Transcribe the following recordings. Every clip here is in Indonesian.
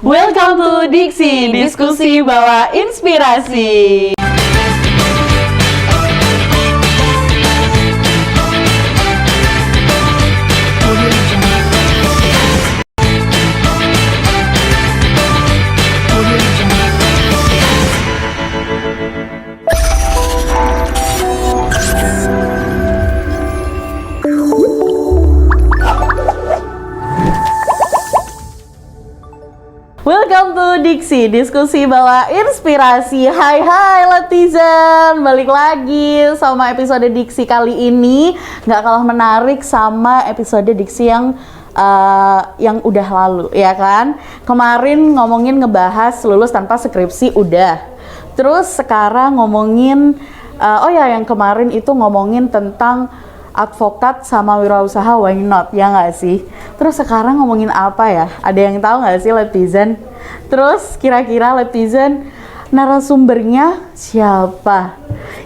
Welcome to Diksi, diskusi bawa inspirasi. Welcome to Diksi, diskusi bawa inspirasi. Hai netizen, balik lagi sama episode Diksi kali ini. Nggak kalah menarik sama episode Diksi yang udah lalu, ya kan? Kemarin ngomongin ngebahas lulus tanpa skripsi udah. Terus sekarang ngomongin, yang kemarin itu ngomongin tentang advokat sama wirausaha, why not, ya nggak sih? Terus sekarang ngomongin apa ya? Ada yang tahu nggak sih netizen? Terus kira-kira netizen narasumbernya siapa?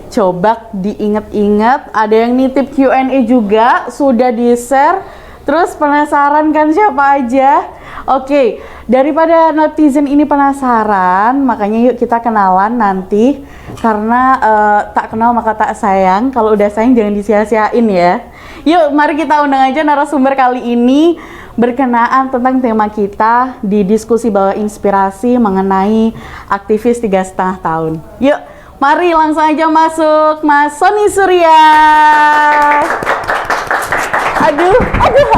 Coba diinget-inget, ada yang nitip Q&A juga, sudah di-share. Terus penasaran kan siapa aja? Oke, daripada netizen ini penasaran, makanya yuk kita kenalan nanti. Karena tak kenal maka tak sayang. Kalau udah sayang jangan disia-siain ya. Yuk, mari kita undang aja narasumber kali ini berkenaan tentang tema kita di diskusi bawa inspirasi mengenai aktivis 3,5 tahun. Yuk, mari langsung aja masuk Mas Sony Surya. Aduh,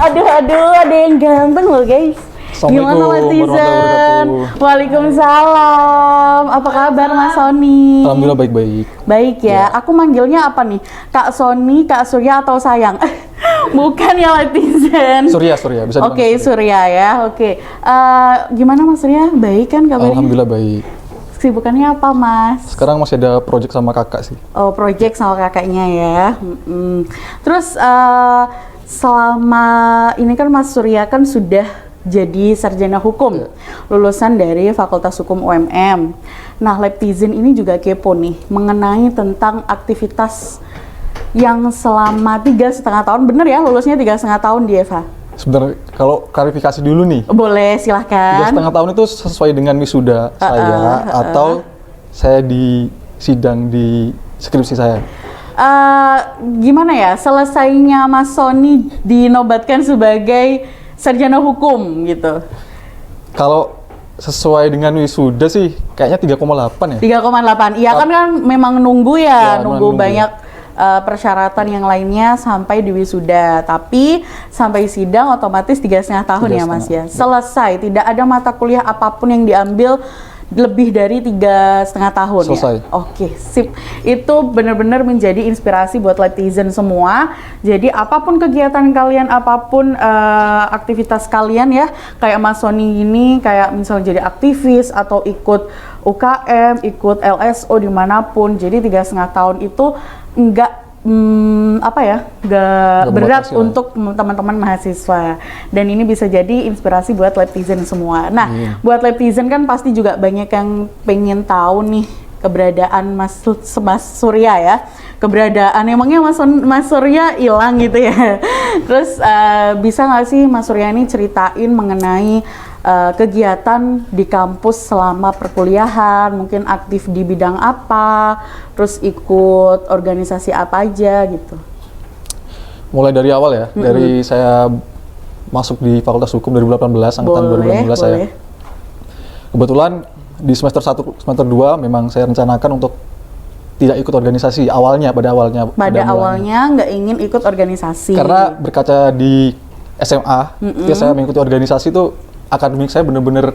ada yang ganteng loh guys. Gimana netizen? Waalaikumsalam. Apa kabar Mas Sony? Alhamdulillah baik-baik. Baik ya. Aku manggilnya apa nih? Kak Sony, Kak Surya atau sayang? Bukan ya netizen. Surya bisa dipanggil. Oke, Surya ya. Oke. Gimana Mas Surya? Baik kan kabarnya? Alhamdulillah baik. Kesibukannya apa Mas? Sekarang masih ada project sama kakak sih. Oh, project sama kakaknya ya. Terus selama ini kan Mas Surya kan sudah jadi sarjana hukum, lulusan dari Fakultas Hukum UMM. Nah, netizen ini juga kepo nih mengenai tentang aktivitas yang selama 3,5 tahun, bener ya lulusnya 3,5 tahun di EVA? Sebenarnya kalau klarifikasi dulu nih. Boleh, silahkan. 3,5 tahun itu sesuai dengan wisuda saya atau saya di sidang di skripsi saya? Gimana ya, selesainya Mas Sony dinobatkan sebagai sarjana hukum gitu. Kalau sesuai dengan wisuda sih kayaknya 3,8 ya. 3,8. Iya kan memang nunggu ya, nunggu banyak persyaratan yang lainnya sampai di wisuda. Tapi sampai sidang otomatis 3,5 tahun ya Mas ya. Selesai, tidak ada mata kuliah apapun yang diambil lebih dari 3,5 tahun. Selesai. Ya? Oke, sip. Itu benar-benar menjadi inspirasi buat netizen semua. Jadi apapun kegiatan kalian, apapun aktivitas kalian ya, kayak Mas Sony ini, kayak misalnya jadi aktivis atau ikut UKM, ikut LSO dimanapun. Jadi 3,5 tahun itu enggak berat untuk teman-teman mahasiswa, dan ini bisa jadi inspirasi buat netizen semua. Nah, buat netizen kan pasti juga banyak yang pengen tahu nih keberadaan Mas Surya ya, keberadaan emangnya Mas Surya hilang gitu ya. Terus bisa nggak sih Mas Surya ini ceritain mengenai kegiatan di kampus selama perkuliahan, mungkin aktif di bidang apa, terus ikut organisasi apa aja gitu. Mulai dari awal ya, dari saya masuk di Fakultas Hukum 2018, angkatan 2018 saya. Kebetulan di semester 1, semester 2 memang saya rencanakan untuk tidak ikut organisasi pada awalnya nggak ingin ikut organisasi. Karena berkaca di SMA, ketika saya mengikuti organisasi itu akademik saya benar-benar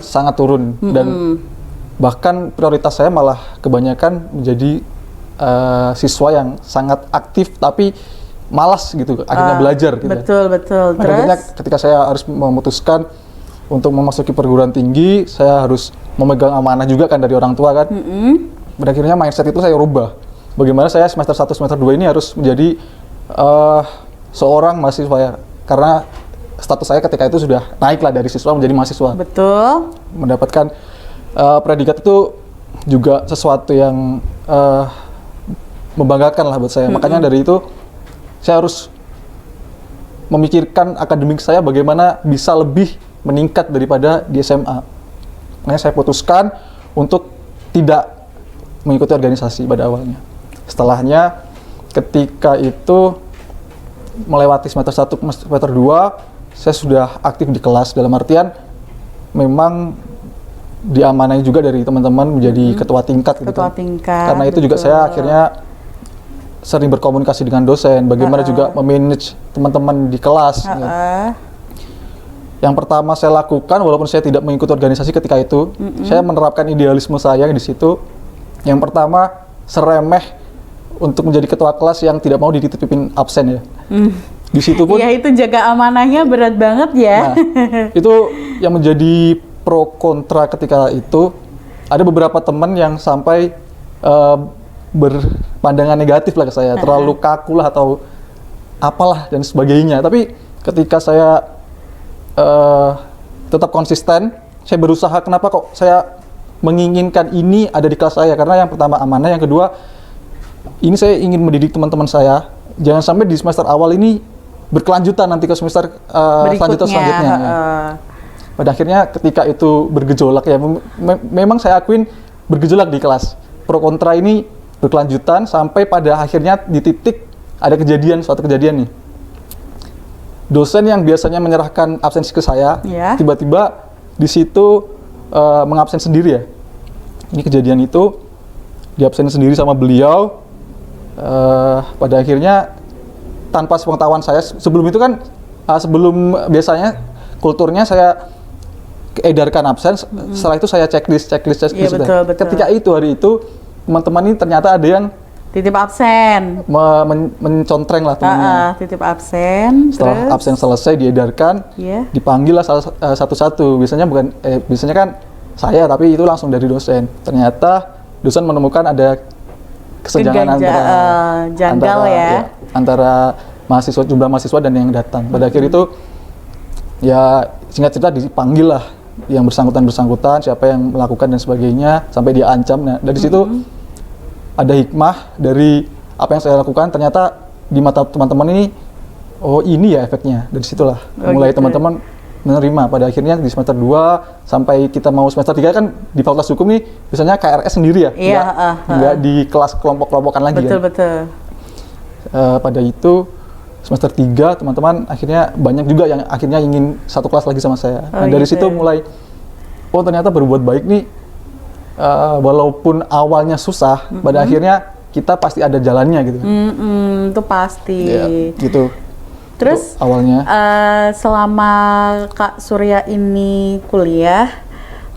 sangat turun, dan bahkan prioritas saya malah kebanyakan menjadi siswa yang sangat aktif tapi malas gitu, akhirnya belajar gitu. Betul. Terus ketika saya harus memutuskan untuk memasuki perguruan tinggi, saya harus memegang amanah juga kan dari orang tua kan. Dan akhirnya mindset itu saya rubah. Bagaimana saya semester 1, semester 2 ini harus menjadi seorang mahasiswa ya, karena status saya ketika itu sudah naik lah dari siswa menjadi mahasiswa. Betul. Mendapatkan predikat itu juga sesuatu yang membanggakan lah buat saya. Makanya dari itu saya harus memikirkan akademik saya bagaimana bisa lebih meningkat daripada di SMA. Makanya saya putuskan untuk tidak mengikuti organisasi pada awalnya. Setelahnya ketika itu melewati semester 1 semester 2, saya sudah aktif di kelas, dalam artian memang diamanai juga dari teman-teman menjadi ketua tingkat gitu. Ketua tingkat. Karena itu juga saya akhirnya sering berkomunikasi dengan dosen, bagaimana juga memanage teman-teman di kelas. Gitu. Yang pertama saya lakukan, walaupun saya tidak mengikuti organisasi ketika itu, saya menerapkan idealisme saya di situ. Yang pertama, seremeh untuk menjadi ketua kelas yang tidak mau dititipin absen ya. Di situ pun. Ya itu jaga amanahnya berat banget ya. Nah, itu yang menjadi pro kontra ketika itu. Ada beberapa teman yang sampai berpandangan negatif lah ke saya, terlalu kaku lah atau apalah dan sebagainya. Tapi ketika saya tetap konsisten, saya berusaha, kenapa kok saya menginginkan ini ada di kelas saya, karena yang pertama amanah, yang kedua ini saya ingin mendidik teman-teman saya, jangan sampai di semester awal ini berkelanjutan nanti ke semester selanjutnya. Ya. Pada akhirnya ketika itu bergejolak ya, memang saya akuin bergejolak di kelas, pro kontra ini berkelanjutan sampai pada akhirnya di titik ada suatu kejadian nih. Dosen yang biasanya menyerahkan absensi ke saya, tiba-tiba di situ mengabsen sendiri ya. Ini kejadian itu diabsen sendiri sama beliau. Pada akhirnya tanpa sepengetahuan saya, sebelum itu kan sebelum biasanya kulturnya saya edarkan absen, setelah itu saya checklist. Iya, betul. Ketika itu hari itu teman-teman ini ternyata ada yang titip absen, mencontreng lah temannya. titip absen. Setelah absen selesai diedarkan, dipanggil lah satu-satu. Biasanya kan saya, tapi itu langsung dari dosen. Ternyata dosen menemukan ada kesenjangan antara mahasiswa, jumlah mahasiswa dan yang datang. Pada akhir itu ya singkat cerita dipanggil lah yang bersangkutan, siapa yang melakukan dan sebagainya, sampai dia ancam. Nah dari situ ada hikmah dari apa yang saya lakukan, ternyata di mata teman-teman ini, oh ini ya efeknya. Dari situlah mulai teman-teman menerima. Pada akhirnya di semester 2 sampai kita mau semester 3 kan di Fakultas Hukum nih biasanya KRS sendiri ya, nggak di kelas kelompok-kelompokan lagi. Betul. Pada itu semester 3 teman-teman akhirnya banyak juga yang akhirnya ingin satu kelas lagi sama saya. Nah dari situ mulai, oh ternyata berbuat baik nih, walaupun awalnya susah, pada akhirnya kita pasti ada jalannya gitu. Itu pasti. Ya, gitu. Terus awalnya selama Kak Surya ini kuliah,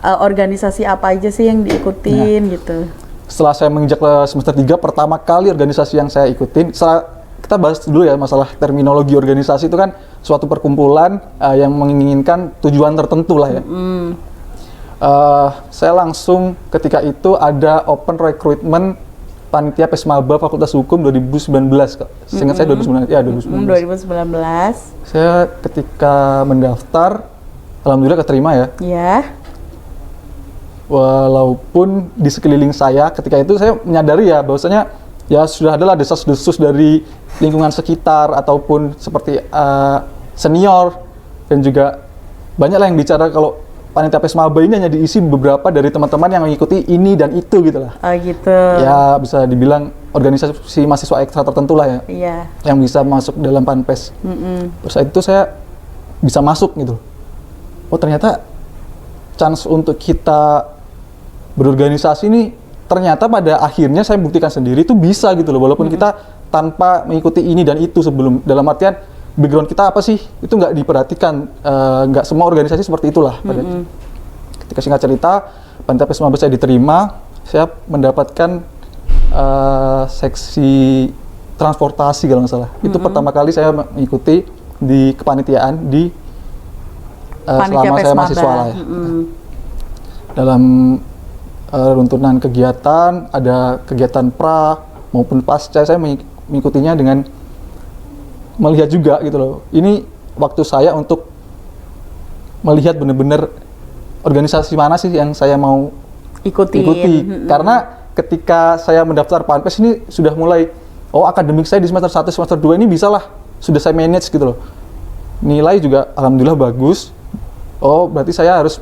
organisasi apa aja sih yang diikutin gitu? Setelah saya menginjak ke semester 3, pertama kali organisasi yang saya ikutin, kita bahas dulu ya masalah terminologi organisasi. Itu kan suatu perkumpulan yang menginginkan tujuan tertentu lah ya. Saya langsung ketika itu ada open recruitment panitia Pesmaba Fakultas Hukum 2019, Kak. Seingat saya 2019. Ya, 2019. Saya ketika mendaftar, alhamdulillah keterima ya. Iya. Walaupun di sekeliling saya ketika itu saya menyadari ya bahwasanya ya sudah adalah desas-desus dari lingkungan sekitar ataupun seperti senior, dan juga banyak lah yang bicara kalau panitia Pesmaba ini hanya diisi beberapa dari teman-teman yang mengikuti ini dan itu gitu lah. Oh gitu. Ya bisa dibilang organisasi mahasiswa ekstra tertentu lah ya. Iya. Yang bisa masuk dalam Panpes. Terus saat itu saya bisa masuk gitu. Oh ternyata chance untuk kita berorganisasi ini ternyata pada akhirnya saya buktikan sendiri itu bisa gitu loh. Walaupun kita tanpa mengikuti ini dan itu sebelum, dalam artian background kita apa sih, itu nggak diperhatikan, nggak semua organisasi seperti itulah. Ketika singkat cerita, panitia Pesmaba saya diterima, saya mendapatkan seksi transportasi kalau nggak salah. Itu pertama kali saya mengikuti di kepanitiaan di selama saya mahasiswa lah ya. Dalam runtunan kegiatan, ada kegiatan pra maupun pasca, saya mengikutinya dengan melihat juga gitu loh. Ini waktu saya untuk melihat benar-benar organisasi mana sih yang saya mau ikuti. Karena ketika saya mendaftar Panpes ini sudah mulai, oh akademik saya di semester 1, semester 2 ini bisa lah, sudah saya manage gitu loh. Nilai juga alhamdulillah bagus. oh berarti saya harus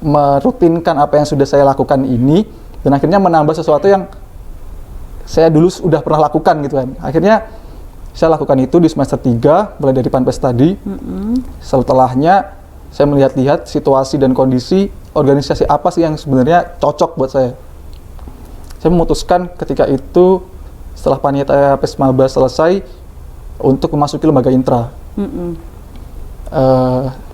merutinkan apa yang sudah saya lakukan ini, dan akhirnya menambah sesuatu yang saya dulu sudah pernah lakukan gitu kan. Akhirnya saya lakukan itu di semester 3, mulai dari Panpes tadi. Setelahnya saya melihat-lihat situasi dan kondisi organisasi apa sih yang sebenarnya cocok buat saya. Saya memutuskan ketika itu setelah panitia PESMABA selesai untuk memasuki lembaga intra.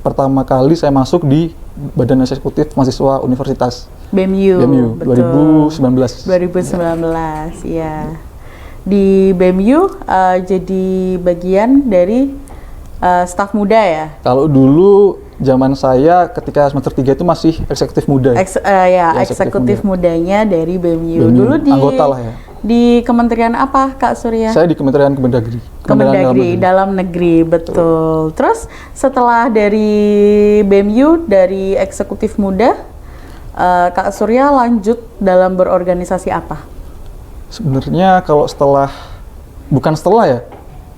Pertama kali saya masuk di Badan Eksekutif Mahasiswa Universitas. BEMU, betul. 2019. Ya. Di BEMU jadi bagian dari staf muda ya? Kalau dulu zaman saya ketika semester 3 itu masih eksekutif muda. Ya, eksekutif mudanya dari BEMU. Dulu di anggota lah ya. Di kementerian apa, Kak Surya? Saya di Kementerian Kemendagri. Kemendagri, dalam negeri, betul. Terus setelah dari BEMU, dari eksekutif muda, Kak Surya lanjut dalam berorganisasi apa? Sebenarnya kalau bukan setelah ya,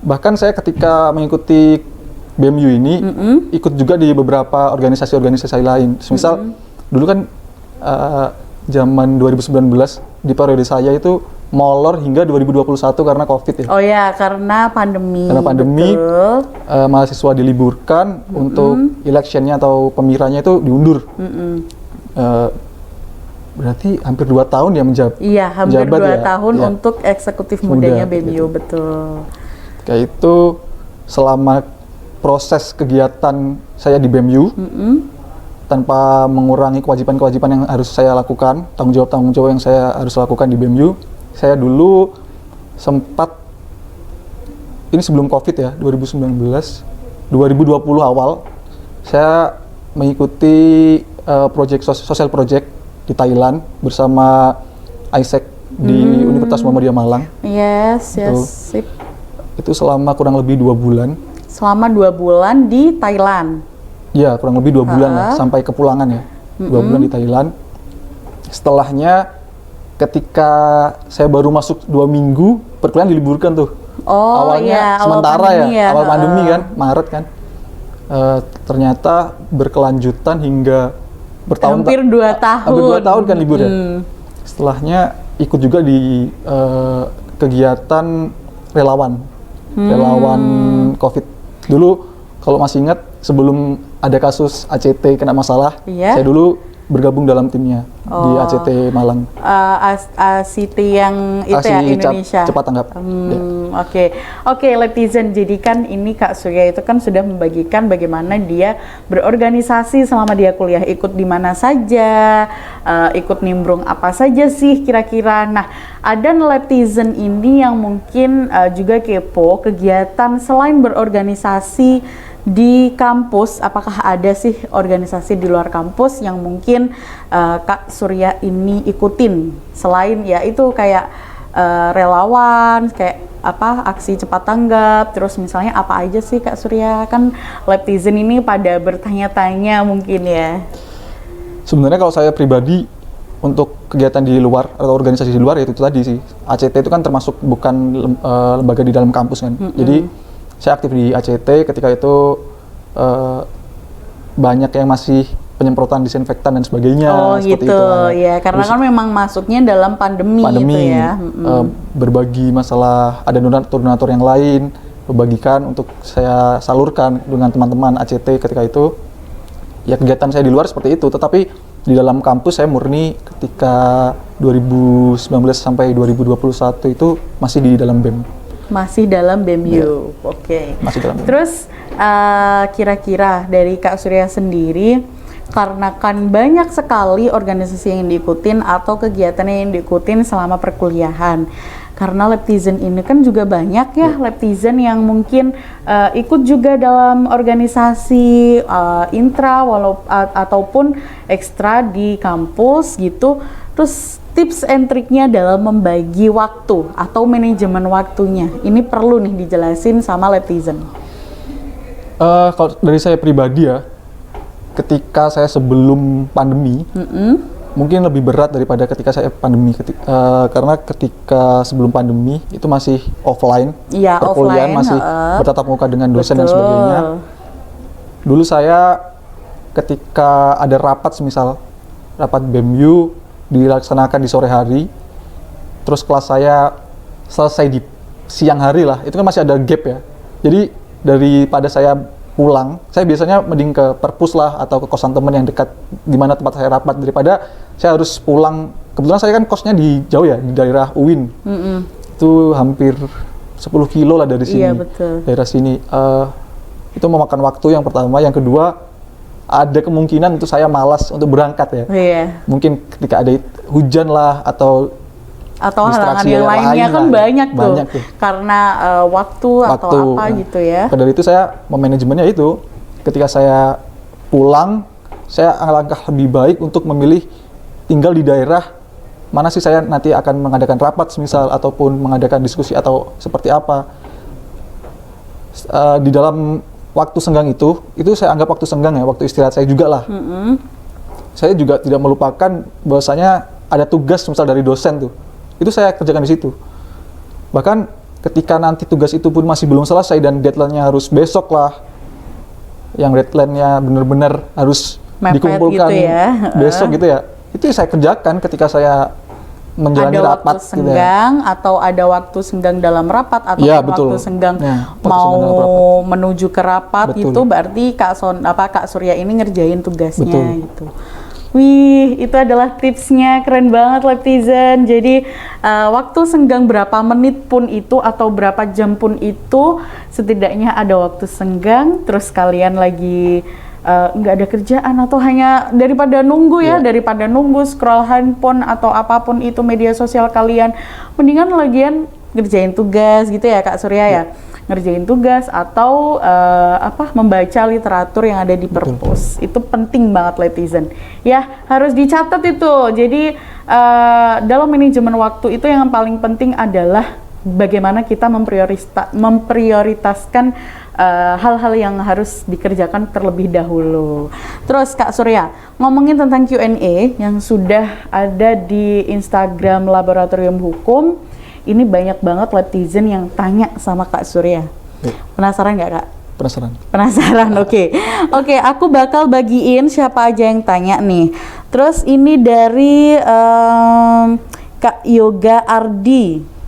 bahkan saya ketika mengikuti BEMU ini, ikut juga di beberapa organisasi-organisasi lain. Misal, dulu kan zaman 2019, di periode saya itu molor hingga 2021 karena COVID ya. Oh ya, karena pandemi. Mahasiswa diliburkan untuk election-nya atau pemiranya itu diundur. Berarti hampir 2 tahun ya menjabat. Iya, hampir 2 tahun ya. Untuk eksekutif mudanya BEMU, gitu. betul. Kayak itu selama proses kegiatan saya di BEMU, tanpa mengurangi kewajiban-kewajiban yang harus saya lakukan, tanggung jawab yang saya harus lakukan di BEMU, saya dulu sempat, ini sebelum COVID ya, 2019, 2020 awal, saya mengikuti social project di Thailand bersama ISEC di Universitas Muhammadiyah Malang. Yes, sip. Itu selama kurang lebih 2 bulan. Selama 2 bulan di Thailand? Ya, kurang lebih 2 bulan lah, sampai kepulangan ya. 2 bulan di Thailand. Setelahnya, ketika saya baru masuk 2 minggu, perkuliahan diliburkan tuh. Awalnya sementara awal pandemi kan, Maret kan. Ternyata berkelanjutan hingga bertahun. Hampir 2 tahun. Hampir 2 tahun kan libur ya. Setelahnya ikut juga di kegiatan relawan COVID. Dulu kalau masih ingat, sebelum ada kasus ACT kena masalah, saya dulu bergabung dalam timnya di ACT Malang. ACT yang itu ya, Indonesia. Cepat tanggap. Oke, netizen. Jadi kan ini Kak Surya itu kan sudah membagikan bagaimana dia berorganisasi selama dia kuliah, ikut di mana saja, ikut nimbrung apa saja sih kira-kira. Nah, ada netizen ini yang mungkin juga kepo kegiatan selain berorganisasi di kampus, apakah ada sih organisasi di luar kampus yang mungkin Kak Surya ini ikutin selain ya itu kayak relawan, kayak apa aksi cepat tanggap, terus misalnya apa aja sih Kak Surya? Kan netizen ini pada bertanya-tanya mungkin ya. Sebenarnya kalau saya pribadi untuk kegiatan di luar atau organisasi di luar ya itu tadi sih, ACT itu kan termasuk bukan lembaga di dalam kampus kan. Jadi saya aktif di ACT ketika itu banyak yang masih penyemprotan disinfektan dan sebagainya. Seperti gitu ya, karena kan memang masuknya dalam pandemi gitu ya. Berbagi masalah, ada donatur-donatur yang lain, membagikan untuk saya salurkan dengan teman-teman ACT ketika itu. Ya kegiatan saya di luar seperti itu, tetapi di dalam kampus saya murni ketika 2019 sampai 2021 itu masih di dalam BEM. Masih dalam BEMU, oke. Masih dalam BEM. Terus kira-kira dari Kak Surya sendiri, karena kan banyak sekali organisasi yang diikutin atau kegiatan yang diikutin selama perkuliahan. Karena netizen ini kan juga banyak ya netizen yang mungkin ikut juga dalam organisasi intra ataupun ekstra di kampus gitu. Terus tips and triknya dalam membagi waktu atau manajemen waktunya ini perlu nih dijelasin sama netizen. Kalau dari saya pribadi ya, ketika saya sebelum pandemi, mungkin lebih berat daripada ketika saya pandemi. Karena ketika sebelum pandemi itu masih offline, perkuliahan masih bertatap muka dengan dosen dan sebagainya. Dulu saya ketika ada rapat, semisal rapat BEMU dilaksanakan di sore hari, terus kelas saya selesai di siang hari lah, itu kan masih ada gap ya. Jadi daripada saya pulang, saya biasanya mending ke perpus lah atau ke kosan temen yang dekat di mana tempat saya rapat, daripada saya harus pulang. Kebetulan saya kan kosnya di jauh ya, di daerah UIN. Itu hampir 10 kilo lah dari sini. Iya, betul. Daerah sini. Itu memakan waktu yang pertama. Yang kedua, ada kemungkinan untuk saya malas untuk berangkat ya. Iya. Mungkin ketika ada hujan lah atau halangan distraksi yang lainnya kan lah, banyak tuh. tuh. Karena waktu atau apa gitu ya. Maka dari itu saya memanajemennya itu, ketika saya pulang, saya alangkah lebih baik untuk memilih tinggal di daerah mana sih saya nanti akan mengadakan rapat semisal, ataupun mengadakan diskusi atau seperti apa. Di dalam waktu senggang itu saya anggap waktu senggang ya, waktu istirahat saya juga lah. Saya juga tidak melupakan bahwasanya ada tugas misal dari dosen tuh, itu saya kerjakan di situ. Bahkan ketika nanti tugas itu pun masih belum selesai dan deadline-nya harus besok lah, yang deadline-nya benar-benar harus mepet dikumpulkan gitu ya. Besok gitu ya, itu saya kerjakan ketika saya menjalani ada rapat waktu senggang gitu ya. Atau ada waktu senggang dalam rapat atau ya, waktu senggang waktu mau senggang rapat. menuju ke rapat. Betul. Itu berarti Kak Surya ini ngerjain tugasnya. Betul. Gitu. Wih, itu adalah tipsnya, keren banget Laptizen. Jadi waktu senggang berapa menit pun itu atau berapa jam pun itu, setidaknya ada waktu senggang. Terus kalian lagi nggak ada kerjaan atau hanya daripada nunggu ya, daripada nunggu scroll handphone atau apapun itu media sosial kalian, mendingan lagian ngerjain tugas gitu ya Kak Surya ya. Ngerjain tugas atau membaca literatur yang ada di perpus. Itu penting banget Laptizen. Ya, harus dicatat itu. Jadi dalam manajemen waktu itu yang paling penting adalah bagaimana kita memprioritaskan hal-hal yang harus dikerjakan terlebih dahulu. Terus Kak Surya, ngomongin tentang Q&A yang sudah ada di Instagram Laboratorium Hukum, ini banyak banget Laptizen yang tanya sama Kak Surya. Penasaran nggak Kak? Penasaran, oke. Oke, aku bakal bagiin siapa aja yang tanya nih. Terus ini dari Kak Yoga Ardi.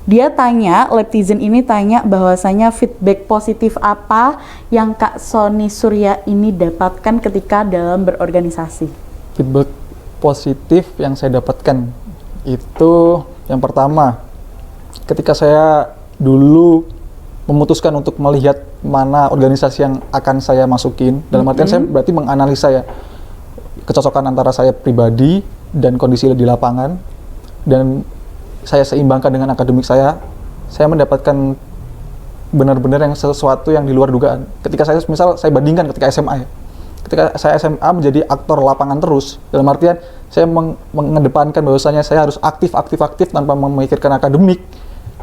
Dia tanya, Laptizen ini tanya bahwasanya feedback positif apa yang Kak Sony Surya ini dapatkan ketika dalam berorganisasi? Feedback positif yang saya dapatkan itu yang pertama, ketika saya dulu memutuskan untuk melihat mana organisasi yang akan saya masukin, dalam artian saya berarti menganalisa ya kecocokan antara saya pribadi dan kondisi di lapangan, dan saya seimbangkan dengan akademik saya mendapatkan benar-benar yang sesuatu yang di luar dugaan. Ketika saya, misal saya bandingkan ketika SMA ya, ketika saya SMA menjadi aktor lapangan terus, dalam artian saya mengedepankan bahwasanya saya harus aktif tanpa memikirkan akademik.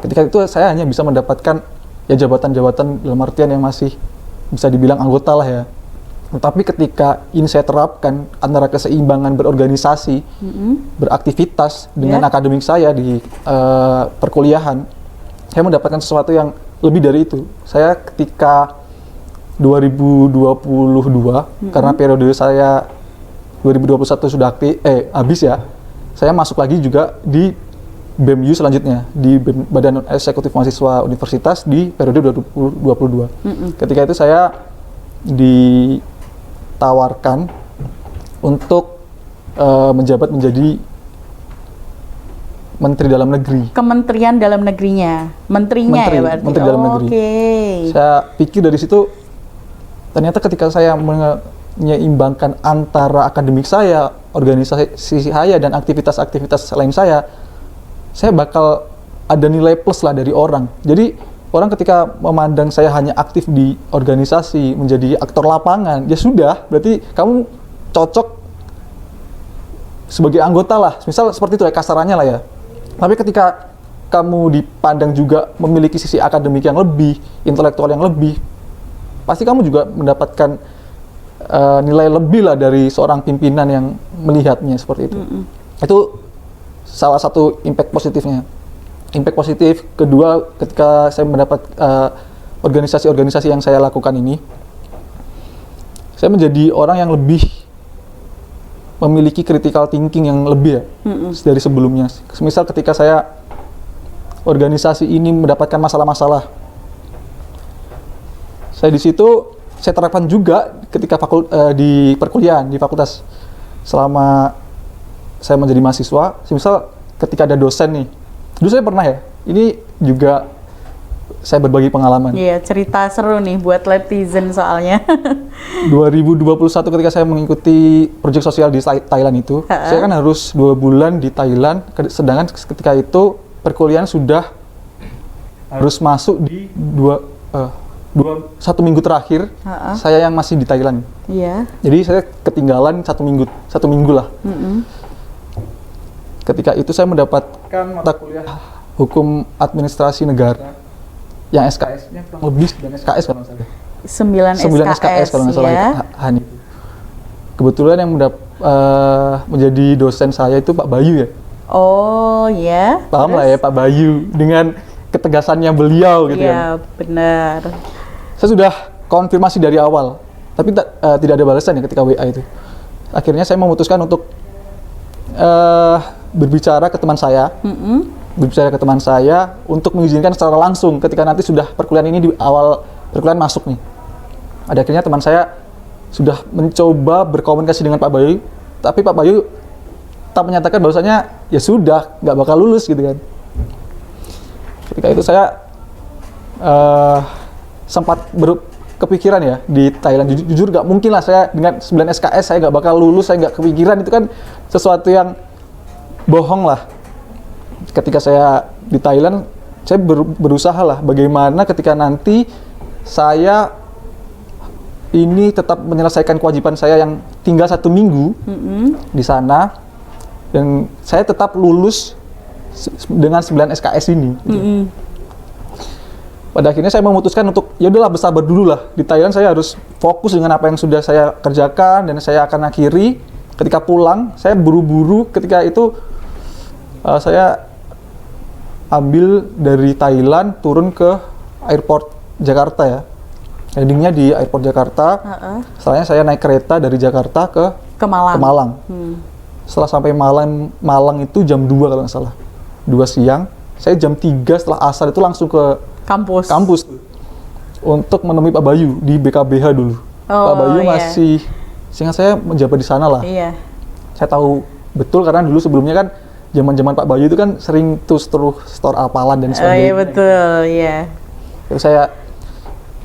Ketika itu saya hanya bisa mendapatkan ya jabatan-jabatan dalam artian yang masih bisa dibilang anggota lah ya. Tetapi ketika ini saya terapkan antara keseimbangan berorganisasi, beraktivitas dengan akademik saya di perkuliahan, saya mendapatkan sesuatu yang lebih dari itu. Saya ketika 2022, karena periode saya 2021 sudah habis ya, saya masuk lagi juga di BEMU selanjutnya, di Badan Eksekutif Mahasiswa Universitas di periode 2022. Ketika itu saya ditawarkan untuk menjabat menjadi Menteri Dalam Negeri. Kementerian Dalam Negerinya, menterinya ya berarti. Menteri Dalam Negeri. Saya pikir dari situ, ternyata ketika saya menyeimbangkan antara akademik saya, organisasi saya, dan aktivitas-aktivitas lain saya bakal ada nilai plus lah dari orang. Jadi orang ketika memandang saya hanya aktif di organisasi, menjadi aktor lapangan, ya sudah, berarti kamu cocok sebagai anggota lah. Misal seperti itu ya kasarannya lah ya. Tapi ketika kamu dipandang juga memiliki sisi akademik yang lebih, intelektual yang lebih, pasti kamu juga mendapatkan nilai lebih lah dari seorang pimpinan yang melihatnya seperti itu. Itu salah satu impact positifnya. Impact positif kedua, ketika saya mendapat organisasi-organisasi yang saya lakukan ini, saya menjadi orang yang lebih memiliki critical thinking yang lebih ya dari sebelumnya. Misal ketika saya organisasi ini mendapatkan masalah-masalah, saya di situ saya terapkan juga ketika di perkuliahan di fakultas. Selama saya menjadi mahasiswa, misal ketika ada dosen nih, dulu saya pernah ya, ini juga saya berbagi pengalaman. Iya, cerita seru nih buat Letizen soalnya. 2021 ketika saya mengikuti proyek sosial di Thailand itu, saya kan harus 2 bulan di Thailand, sedangkan ketika itu perkuliahan sudah harus masuk di 1 minggu terakhir, saya yang masih di Thailand. Iya. Jadi saya ketinggalan 1 minggu lah. Ketika itu saya mendapatkan mata kuliah hukum administrasi negara yang SKS-nya kurang lebih 9 SKS kalau nggak salah. 9 SKS kalau nggak salah ya. Hani. Kebetulan yang menjadi dosen saya itu Pak Bayu ya. Oh ya. Paham lah ya Pak Bayu dengan ketegasannya beliau gitu kan. Iya, benar. Saya sudah konfirmasi dari awal, tapi tidak ada balasan ya ketika WA itu. Akhirnya saya memutuskan untuk berbicara ke teman saya. Berbicara ke teman saya untuk mengizinkan secara langsung ketika nanti sudah perkuliahan ini di awal perkuliahan masuk nih. Ada akhirnya teman saya sudah mencoba berkomunikasi dengan Pak Bayu, tapi Pak Bayu tak menyatakan bahwasanya ya sudah nggak bakal lulus gitu kan. Ketika itu saya sempat kepikiran ya di Thailand, jujur nggak mungkin lah saya dengan 9 SKS saya nggak bakal lulus, saya nggak kepikiran, itu kan sesuatu yang bohong lah. Ketika saya di Thailand, saya berusaha lah bagaimana ketika nanti saya ini tetap menyelesaikan kewajiban saya yang tinggal 1 minggu di sana, dan saya tetap lulus dengan 9 SKS ini. Pada akhirnya saya memutuskan untuk ya udahlah bersabar dulu lah. Di Thailand saya harus fokus dengan apa yang sudah saya kerjakan dan saya akan akhiri. Ketika pulang, saya buru-buru ketika itu saya ambil dari Thailand turun ke airport Jakarta ya. Landingnya di airport Jakarta. Setelahnya saya naik kereta dari Jakarta ke Malang. Setelah sampai Malang itu jam 2 kalau nggak salah. 2 siang. Saya jam 3 setelah asar itu langsung ke kampus untuk menemui Pak Bayu di BKBH dulu. Pak Bayu masih, seingat saya menjabat di sana lah. Iya. Saya tahu betul karena dulu sebelumnya kan zaman Pak Bayu itu kan sering terus store apalan dan sebagainya. Oh iya betul, iya. Terus saya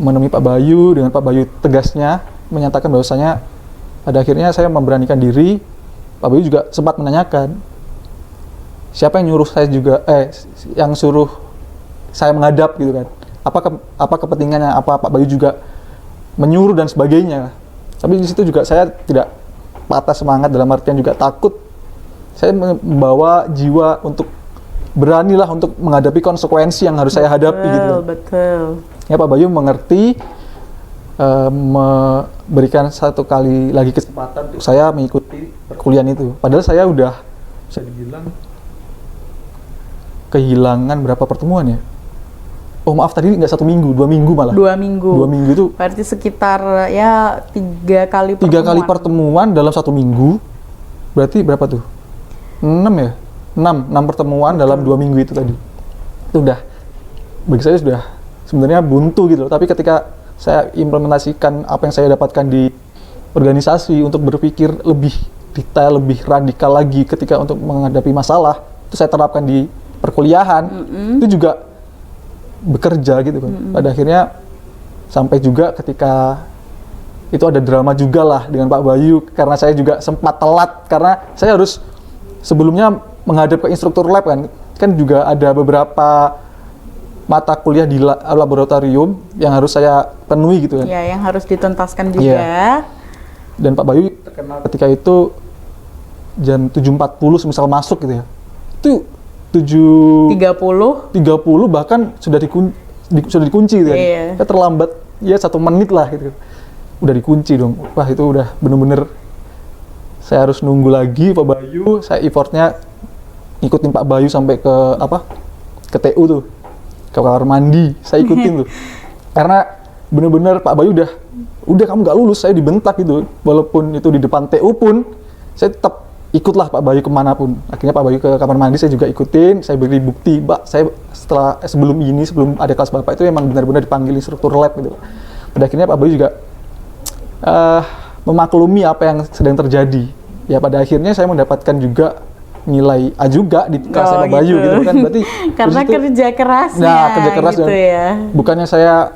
menemui Pak Bayu, dengan Pak Bayu tegasnya menyatakan bahwasanya pada akhirnya saya memberanikan diri. Pak Bayu juga sempat menanyakan siapa yang nyuruh saya juga, yang suruh saya menghadap gitu kan. Apa kepentingannya, apa Pak Bayu juga menyuruh dan sebagainya. Tapi di situ juga saya tidak patah semangat, dalam artian juga takut. Saya membawa jiwa untuk beranilah untuk menghadapi konsekuensi yang harus saya hadapi gitu. Betul. Ya Pak Bayu mengerti, memberikan 1 kali lagi kesempatan untuk saya mengikuti perkuliahan itu. Padahal saya udah bisa dibilang kehilangan berapa pertemuan ya? Oh maaf, tadi nggak 1 minggu, 2 minggu malah. 2 minggu. 2 minggu itu. Berarti sekitar ya 3 kali pertemuan. 3 kali pertemuan dalam 1 minggu. Berarti berapa tuh? 6 ya? 6 pertemuan dalam 2 minggu itu tadi. Itu udah, bagi saya sudah sebenarnya buntu gitu loh. Tapi ketika saya implementasikan apa yang saya dapatkan di organisasi untuk berpikir lebih detail, lebih radikal lagi ketika untuk menghadapi masalah, itu saya terapkan di perkuliahan, itu juga bekerja gitu kan. Pada akhirnya sampai juga ketika itu ada drama juga lah dengan Pak Bayu, karena saya juga sempat telat karena saya harus sebelumnya menghadap ke instruktur lab kan juga ada beberapa mata kuliah di laboratorium yang harus saya penuhi gitu kan. Ya, yang harus dituntaskan juga. Iya. Dan Pak Bayu terkenal ketika itu jam 7.40 semisal masuk gitu ya. Itu 7.30 bahkan sudah dikunci gitu kan. Iya. Saya terlambat ya 1 menit lah gitu. Udah dikunci dong. Wah, itu udah bener-bener saya harus nunggu lagi Pak Bayu. Saya effortnya ngikutin Pak Bayu sampai ke TU tuh, ke kamar mandi. Saya ikutin tuh karena bener-bener Pak Bayu udah udah kamu nggak lulus, saya dibentak gitu. Walaupun itu di depan TU pun, saya tetap ikutlah Pak Bayu kemanapun. Akhirnya Pak Bayu ke kamar mandi, saya juga ikutin. Saya beri bukti, Mbak, saya sebelum ada kelas Bapak itu emang benar-benar dipanggil instruktur lab gitu. Pada akhirnya Pak Bayu juga memaklumi apa yang sedang terjadi. Ya pada akhirnya saya mendapatkan juga nilai A juga di kelas Pak Bayu gitu kan. Berarti karena kerja kerasnya. Nah, kerja keras gitu ya. Bukannya saya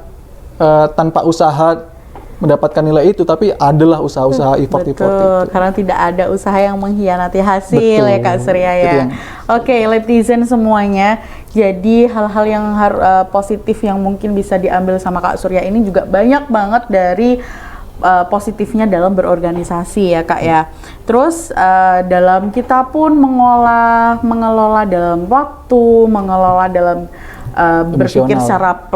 tanpa usaha mendapatkan nilai itu, tapi adalah usaha-usaha effort itu. Karena tidak ada usaha yang mengkhianati hasil. Betul. Ya Kak Surya ya. Oke, netizen semuanya. Jadi hal-hal yang positif yang mungkin bisa diambil sama Kak Surya ini juga banyak banget dari positifnya dalam berorganisasi ya Kak ya. Terus dalam kita pun mengelola dalam waktu, mengelola dalam berpikir secara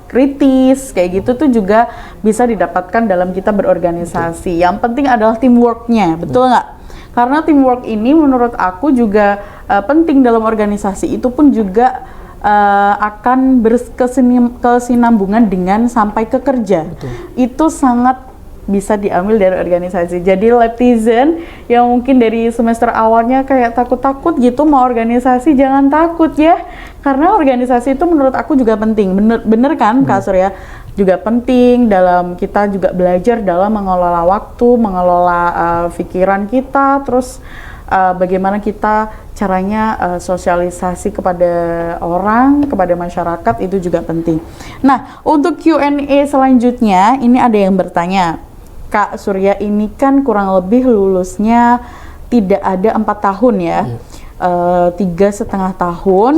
kritis kayak gitu tuh juga bisa didapatkan dalam kita berorganisasi. Yang penting adalah teamworknya, betul nggak? Karena teamwork ini menurut aku juga penting dalam organisasi. Itu pun juga akan berkesinambungan dengan sampai ke kerja. Betul. Itu sangat bisa diambil dari organisasi. Jadi Laptizen yang mungkin dari semester awalnya kayak takut-takut gitu mau organisasi, jangan takut ya. Karena organisasi itu menurut aku juga penting. Bener kan Kak Surya? Juga penting dalam kita juga belajar dalam mengelola waktu, mengelola pikiran kita, terus bagaimana kita caranya sosialisasi kepada orang, kepada masyarakat itu juga penting. Nah, untuk Q&A selanjutnya ini ada yang bertanya, Kak Surya ini kan kurang lebih lulusnya tidak ada 4 tahun ya, 3,5 tahun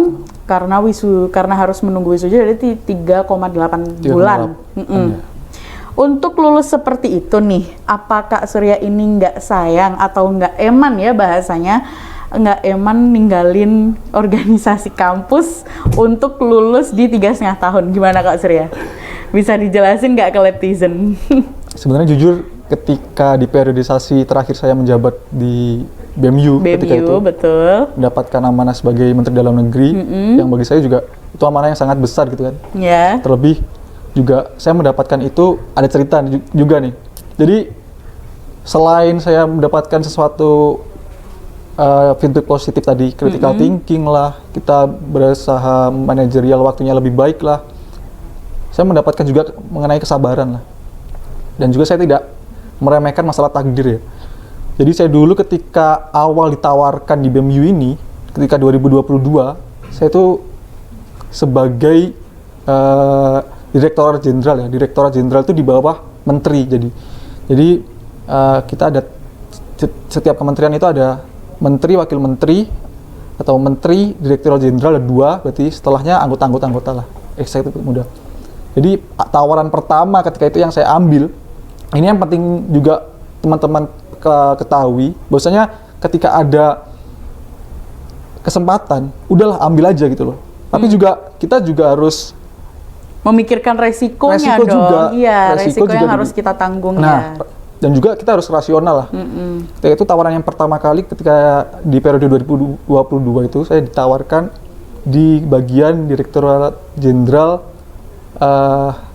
karena harus menunggu wisuda jadi 3,8 bulan. Untuk lulus seperti itu nih, apa Kak Surya ini nggak sayang atau nggak eman ya bahasanya, nggak eman ninggalin organisasi kampus untuk lulus di 3,5 tahun? Gimana Kak Surya? Bisa dijelasin nggak ke Laptizen? Sebenarnya jujur ketika di periodisasi terakhir saya menjabat di BMU ketika itu, betul, mendapatkan amanah sebagai Menteri Dalam Negeri, yang bagi saya juga itu amanah yang sangat besar gitu kan. Terlebih juga saya mendapatkan itu ada cerita juga nih. Jadi selain saya mendapatkan sesuatu feedback positif tadi, critical thinking lah, kita berusaha manajerial waktunya lebih baik lah, saya mendapatkan juga mengenai kesabaran lah. Dan juga saya tidak meremehkan masalah takdir ya. Jadi saya dulu ketika awal ditawarkan di BMU ini, ketika 2022, saya itu sebagai Direktorat Jenderal ya. Direktorat Jenderal itu di bawah menteri. Jadi kita ada setiap kementerian itu ada menteri, wakil menteri, atau menteri, Direktorat Jenderal ada 2, berarti setelahnya anggota lah, eksekutif muda. Jadi tawaran pertama ketika itu yang saya ambil, ini yang penting juga teman-teman ketahui, bahwasanya ketika ada kesempatan, udahlah ambil aja gitu loh. Tapi juga kita juga harus memikirkan resikonya dong. Juga, iya, resiko yang harus kita tanggung. Nah, dan juga kita harus rasional lah. Ketika itu tawaran yang pertama kali ketika di periode 2022 itu saya ditawarkan di bagian Direktorat Jenderal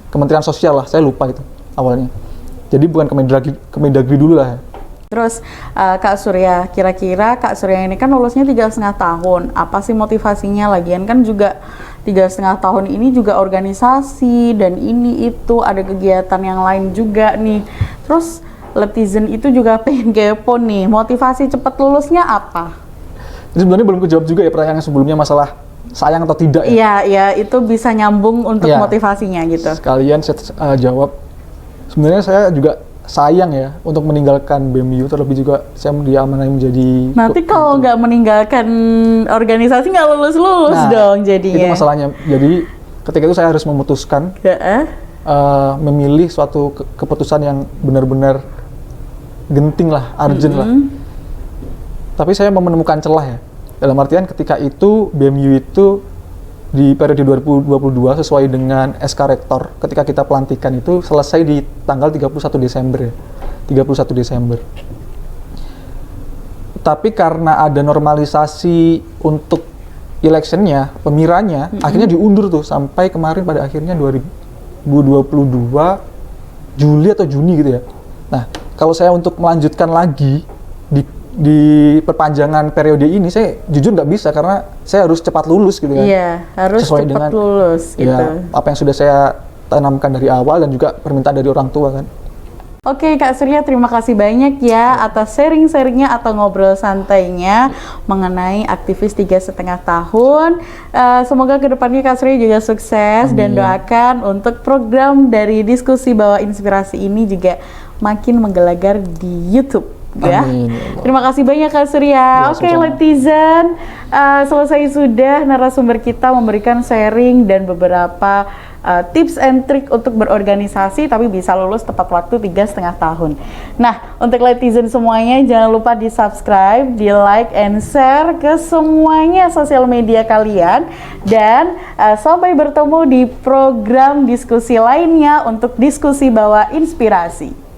Kementerian Sosial lah, saya lupa itu awalnya. Jadi bukan Kemendagri dulu lah ya. Terus Kak Surya, kira-kira Kak Surya ini kan lulusnya 3,5 tahun. Apa sih motivasinya? Lagian kan juga 3,5 tahun ini juga organisasi dan ini itu ada kegiatan yang lain juga nih. Terus Laptizen itu juga pengen kepo nih, motivasi cepat lulusnya apa? Ini sebenarnya belum kejawab juga ya pertanyaan sebelumnya masalah sayang atau tidak ya? Iya, itu bisa nyambung untuk motivasinya gitu. Sekalian saya jawab. Sebenarnya saya juga sayang ya untuk meninggalkan BMU, terlebih juga saya diamanai menjadi. Nanti kalau nggak meninggalkan organisasi nggak lulus dong jadinya. Itu masalahnya. Jadi ketika itu saya harus memutuskan memilih suatu keputusan yang benar-benar genting lah, urgent lah. Tapi saya mau menemukan celah ya. Dalam artian ketika itu BMU itu di periode 2022 sesuai dengan SK Rektor ketika kita pelantikan itu selesai di tanggal 31 Desember ya. 31 Desember. Tapi karena ada normalisasi untuk electionnya, pemiranya, akhirnya diundur tuh sampai kemarin pada akhirnya 2022 Juli atau Juni gitu ya. Nah, kalau saya untuk melanjutkan lagi di perpanjangan periode ini, saya jujur nggak bisa karena saya harus cepat lulus gitu kan. Iya, harus Sesuai cepat dengan lulus gitu. ya, apa yang sudah saya tanamkan dari awal dan juga permintaan dari orang tua kan. Oke Kak Surya, terima kasih banyak ya atas sharing-sharingnya atau ngobrol santainya mengenai aktivis 3,5 tahun. Semoga kedepannya Kak Surya juga sukses. Amin. Dan doakan untuk program dari diskusi Bawa Inspirasi ini juga makin menggelagar di YouTube. Ya. Amin. Terima kasih banyak Kak Surya. Ya, Oke, sama-sama. netizen, selesai sudah narasumber kita memberikan sharing dan beberapa tips and trik untuk berorganisasi tapi bisa lulus tepat waktu 3,5 tahun. Nah, untuk netizen semuanya jangan lupa di subscribe, di like and share ke semuanya sosial media kalian dan sampai bertemu di program diskusi lainnya untuk diskusi Bawa Inspirasi.